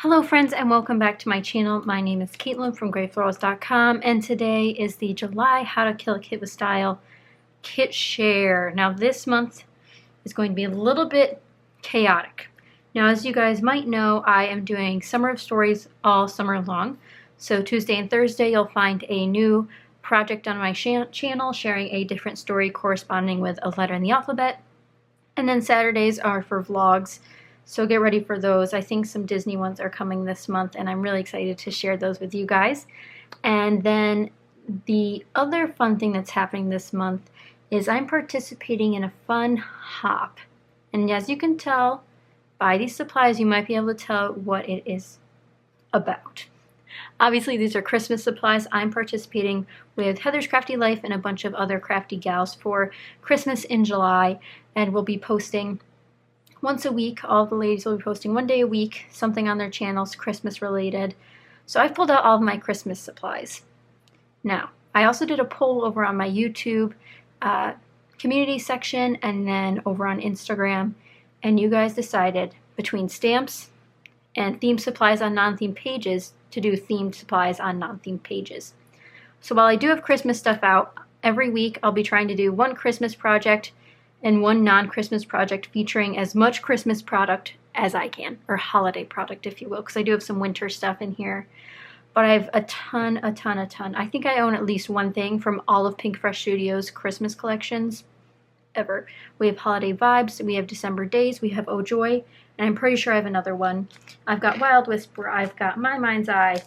Hello friends and welcome back to my channel. My name is Caitlin from Florals.com and today is the July How to Kill a Kit with Style kit share. Now this month is going to be a little bit chaotic. Now as you guys might know, I am doing Summer of Stories all summer long. So Tuesday and Thursday you'll find a new project on my channel sharing a different story corresponding with a letter in the alphabet. And then Saturdays are for vlogs. So get ready for those. I think some Disney ones are coming this month and I'm really excited to share those with you guys. And then the other fun thing that's happening this month is I'm participating in a fun hop. And as you can tell by these supplies, you might be able to tell what it is about. Obviously these are Christmas supplies. I'm participating with Heather's Crafty Life and a bunch of other crafty gals for Christmas in July, and we'll be posting once a week. All the ladies will be posting one day a week, something on their channels Christmas related. So I've pulled out all of my Christmas supplies. Now, I also did a poll over on my YouTube community section and then over on Instagram, and you guys decided between stamps and themed supplies on non-themed pages to do themed supplies on non-themed pages. So while I do have Christmas stuff out, every week I'll be trying to do one Christmas project and one non-Christmas project featuring as much Christmas product as I can, or holiday product if you will, because I do have some winter stuff in here. But I have a ton. I think I own at least one thing from all of Pink Fresh Studios' Christmas collections ever. We have Holiday Vibes, we have December Days, we have Oh Joy, and I'm pretty sure I have another one. I've got Wild Whisper, I've got My Mind's Eye,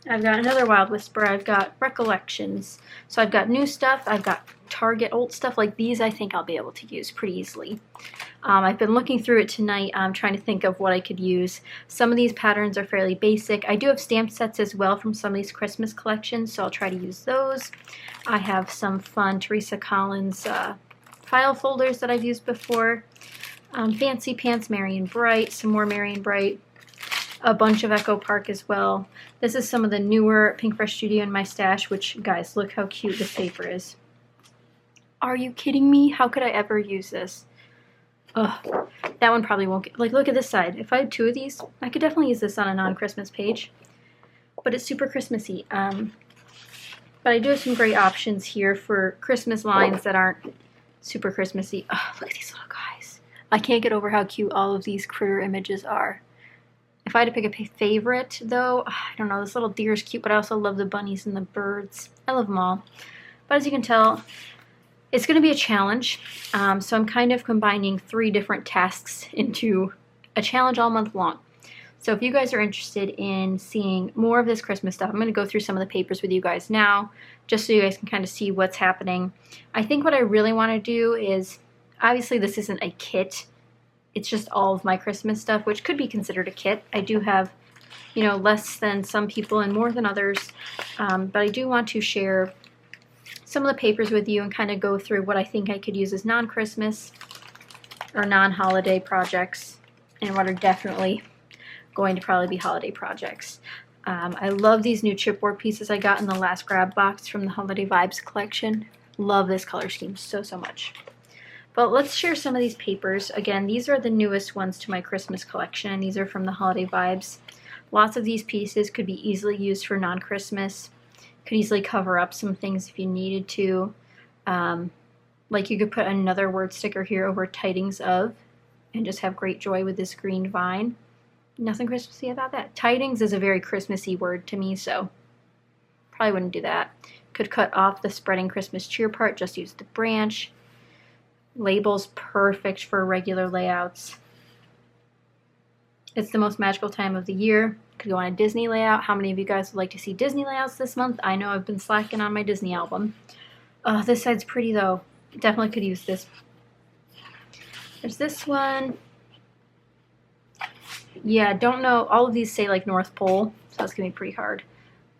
I've got another Wild Whisper, I've got Recollections. So I've got new stuff, I've got Target old stuff. Like these I think I'll be able to use pretty easily. I've been looking through it tonight. I'm trying to think of what I could use. Some of these patterns are fairly basic. I do have stamp sets as well from some of these Christmas collections, so I'll try to use those. I have some fun Teresa Collins file folders that I've used before. Fancy Pants, Marion Bright, some more Marion Bright, a bunch of Echo Park as well. This is some of the newer Pink Fresh Studio in my stash, which, guys, look how cute this paper is. Are you kidding me? How could I ever use this? Ugh, that one probably won't get, like, look at this side. If I had two of these, I could definitely use this on a non-Christmas page, but it's super Christmassy. But I do have some great options here for Christmas lines that aren't super Christmassy. Ugh, look at these little guys. I can't get over how cute all of these critter images are. If I had to pick a favorite, though, I don't know, this little deer is cute, but I also love the bunnies and the birds. I love them all. But as you can tell, it's going to be a challenge, so I'm kind of combining 3 different tasks into a challenge all month long. So if you guys are interested in seeing more of this Christmas stuff, I'm going to go through some of the papers with you guys now, just so you guys can kind of see what's happening. I think what I really want to do is, obviously this isn't a kit, it's just all of my Christmas stuff, which could be considered a kit. I do have, you know, less than some people and more than others, but I do want to share some of the papers with you and kind of go through what I think I could use as non-Christmas or non-holiday projects and what are definitely going to probably be holiday projects. I love these new chipboard pieces I got in the last grab box from the Holiday Vibes collection. Love this color scheme so much. But let's share some of these papers. Again, these are the newest ones to my Christmas collection. These are from the Holiday Vibes. Lots of these pieces could be easily used for non-Christmas. Could easily cover up some things if you needed to. Like you could put another word sticker here over Tidings Of and just have great joy with this green vine. Nothing Christmassy about that. Tidings is a very Christmassy word to me, so probably wouldn't do that. Could cut off the spreading Christmas cheer part, just use the branch. Labels perfect for regular layouts. It's the most magical time of the year. Could go on a Disney layout. How many of you guys would like to see Disney layouts this month? I know I've been slacking on my Disney album. This side's pretty though. Definitely could use this. There's this one. Yeah, don't know. All of these say like North Pole, so that's going to be pretty hard.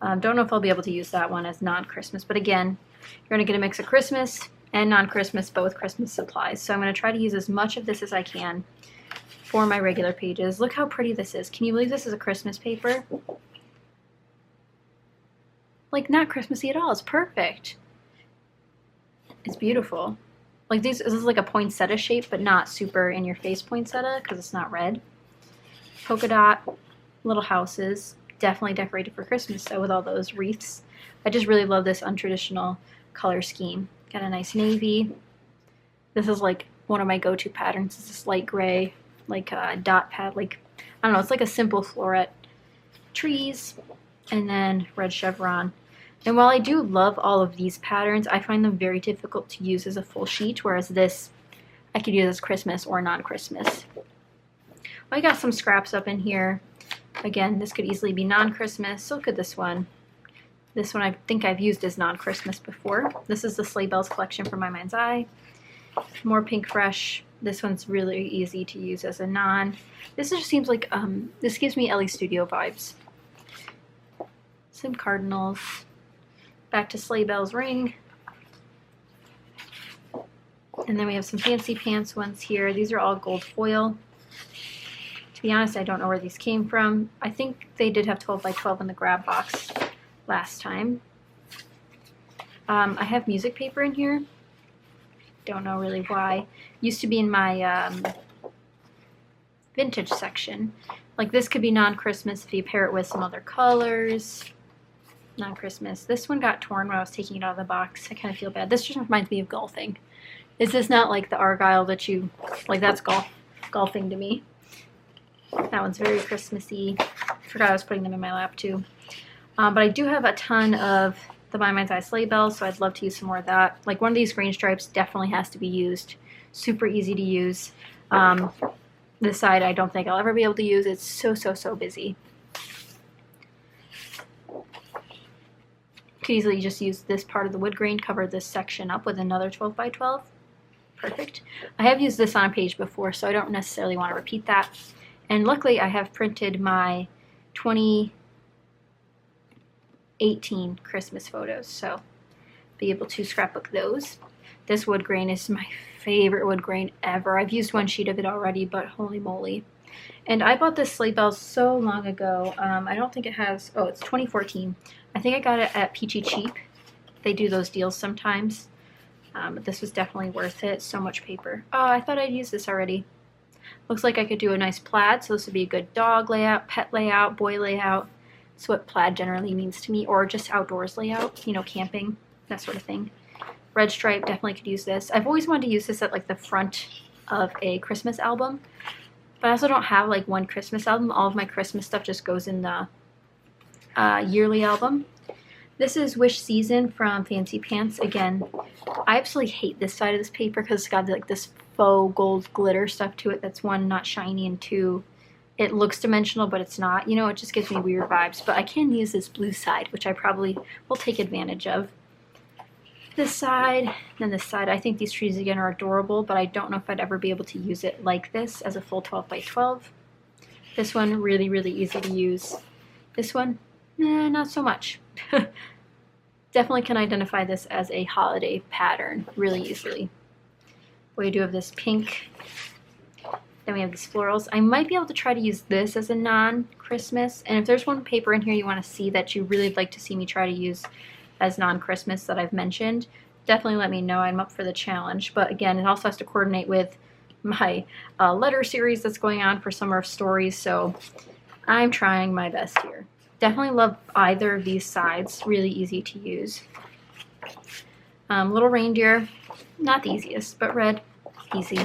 Don't know if I'll be able to use that one as non-Christmas. But again, you're going to get a mix of Christmas and non-Christmas, but with Christmas supplies. So I'm going to try to use as much of this as I can for my regular pages. Look how pretty this is. Can you believe this is a Christmas paper? Like, not Christmassy at all. It's perfect. It's beautiful. Like this is like a poinsettia shape, but not super in your face poinsettia because it's not red. Polka dot. little houses, definitely decorated for Christmas though with all those wreaths. I just really love this untraditional color scheme. Got a nice navy. This is like one of my go-to patterns. It's this light gray, like a dot pad, like, I don't know, it's like a simple floret. Trees, and then red chevron. And while I do love all of these patterns, I find them very difficult to use as a full sheet, whereas this I could use as Christmas or non-Christmas. I got some scraps up in here. Again, this could easily be non-Christmas, so could this one. This one I think I've used as non-Christmas before. This is the Sleigh Bells collection from My Mind's Eye. More Pink Fresh. This one's really easy to use as a non. This just seems like, this gives me Ellie Studio vibes. Some cardinals. Back to Sleigh Bells ring. And then we have some fancy pants ones here. These are all gold foil. To be honest, I don't know where these came from. I think they did have 12 by 12 in the grab box last time. I have music paper in here. Don't know really why. Used to be in my vintage section. Like this could be non-Christmas if you pair it with some other colors. Non-Christmas. This one got torn when I was taking it out of the box. I kind of feel bad. This just reminds me of golfing. Is this not like the Argyle that you, like that's golfing to me. That one's very Christmassy. Forgot I was putting them in my lap too. But I do have a ton of the My Mind's Eye Sleigh Bells, so I'd love to use some more of that. Like one of these green stripes definitely has to be used. Super easy to use. This side I don't think I'll ever be able to use. It's so busy. Could easily just use this part of the wood grain, cover this section up with another 12 by 12. Perfect. I have used this on a page before, so I don't necessarily want to repeat that. And luckily I have printed my 2018 Christmas photos, so be able to scrapbook those. This wood grain is my favorite wood grain ever. I've used one sheet of it already, but holy moly. And I bought this Sleigh Bells so long ago. I don't think it has, oh, it's 2014. I think I got it at Peachy Cheap. They do those deals sometimes. But this was definitely worth it. So much paper. Oh, I thought I'd use this already. Looks like I could do a nice plaid, so this would be a good dog layout, pet layout, boy layout. That's what plaid generally means to me, or just outdoors layout, you know, camping, that sort of thing. Red stripe, definitely could use this. I've always wanted to use this at like the front of a Christmas album, but I also don't have like one Christmas album. All of my Christmas stuff just goes in the yearly album. This is Wish Season from Fancy Pants. Again, I absolutely hate this side of this paper because it's got like this faux gold glitter stuff to it. That's one, not shiny, and two, it looks dimensional, but it's not. You know, it just gives me weird vibes. But I can use this blue side, which I probably will take advantage of. This side, and this side. I think these trees again are adorable, but I don't know if I'd ever be able to use it like this as a full 12 by 12. This one, really easy to use. This one, not so much. Definitely can identify this as a holiday pattern really easily. We do have this pink. Then we have these florals. I might be able to try to use this as a non-Christmas. And if there's one paper in here you want to see that you really like to see me try to use as non-Christmas that I've mentioned, definitely let me know. I'm up for the challenge. But again, it also has to coordinate with my letter series that's going on for Summer of Stories. So I'm trying my best here. Definitely love either of these sides. Really easy to use. Little reindeer, not the easiest, but red, easy.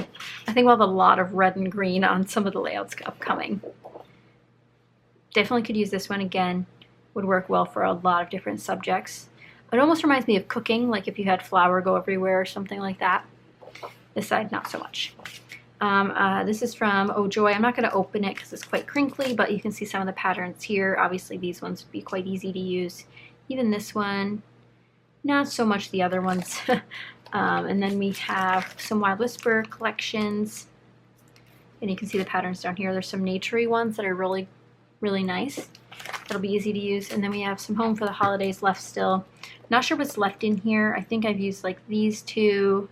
I think we'll have a lot of red and green on some of the layouts upcoming. Definitely could use this one again. Would work well for a lot of different subjects. It almost reminds me of cooking, like if you had flour go everywhere or something like that. This side, not so much. This is from Oh Joy. I'm not going to open it because it's quite crinkly, but you can see some of the patterns here. Obviously, these ones would be quite easy to use. Even this one, not so much the other ones. And then we have some Wild Whisper collections. And you can see the patterns down here. There's some naturey ones that are really nice. That'll be easy to use. And then we have some Home for the Holidays left still. Not sure what's left in here. I think I've used like these two.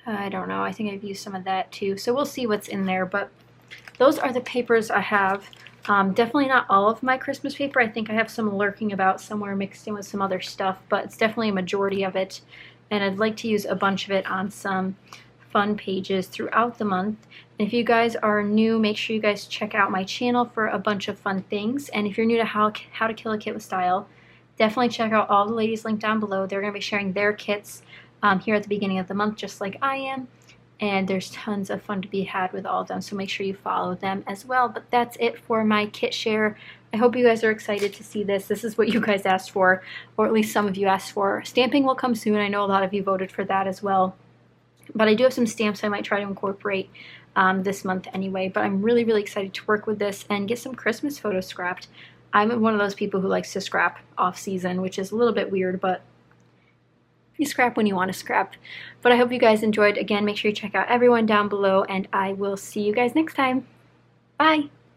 I don't know. I think I've used some of that too. So we'll see what's in there. But those are the papers I have. Definitely not all of my Christmas paper. I think I have some lurking about somewhere mixed in with some other stuff. But it's definitely a majority of it. And I'd like to use a bunch of it on some fun pages throughout the month. And if you guys are new, make sure you guys check out my channel for a bunch of fun things. And if you're new to How to Kill a Kit with Style, definitely check out all the ladies linked down below. They're going to be sharing their kits here at the beginning of the month, just like I am. And there's tons of fun to be had with all of them, so make sure you follow them as well. But that's it for my kit share. I hope you guys are excited to see this. This is what you guys asked for, or at least some of you asked for. Stamping will come soon. I know a lot of you voted for that as well. But I do have some stamps I might try to incorporate this month anyway. But I'm really, really excited to work with this and get some Christmas photos scrapped. I'm one of those people who likes to scrap off season, which is a little bit weird, but you scrap when you want to scrap. But I hope you guys enjoyed. Again, make sure you check out everyone down below, and I will see you guys next time. Bye!